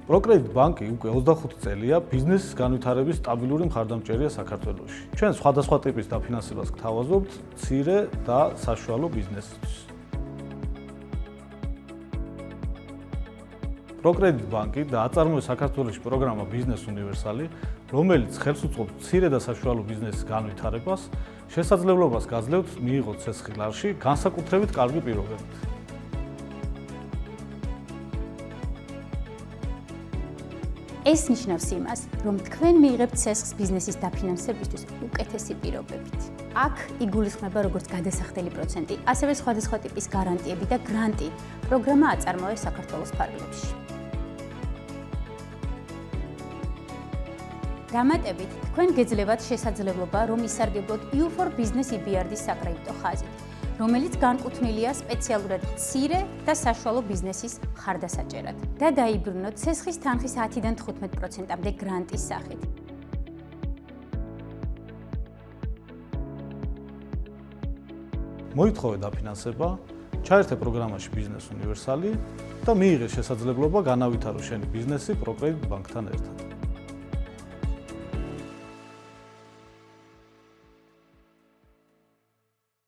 პროკრედიტ ბანკი უკვე 25 წელია ბიზნესის განვითარების სტაბილური მხარდამჭერია საქართველოში. ჩვენ სხვადასხვა ტიპის დაფინანსებას გთავაზობთ მცირე და საშუალო ბიზნესისთვის. პროკრედიტ ბანკი და აწარმოებს საქართველოში პროგრამა ბიზნეს უნივერსალი, რომელიც ხელს უწყობს მცირე და საშუალო ბიზნესის განვითარებას, შესაძლებლობას გაძლევთ მიიღოთ ცეცხლი ლარში განსაკუთრებით კარგი პირობებით. ეს ნიშნავს იმას, რომ თქვენ მიიღებთ ცეცხლს ბიზნესის დაფინანსებისთვის უკეთესი პირობებით. აქ იგულისხმება როგორც გადასახდელი პროცენტი, ასევე სხვადასხვა ტიპის გარანტიები და გრანტი. პროგრამა აწარმოებს საქართველოს ფარგლებში. დამატებით, თქვენ გეძლევათ შესაძლებლობა, რომ ისარგებლოთ EU for Business EBRD-ის საკრედიტო ხაზით, რომელიც განკუთვნილია სპეციალურად მცირე და საშუალო ბიზნესის მხარდასაჭერად და დაიბრუნოთ ცეცხლის თანხის 10-დან 15%-მდე გრანტის სახით. მოითხოვე დაფინანსება, ჩაერთე პროგრამაში ბიზნეს უნივერსალი და მიიღე შესაძლებლობა განავითარო შენი ბიზნესი პროკრედიტ ბანკთან ერთად.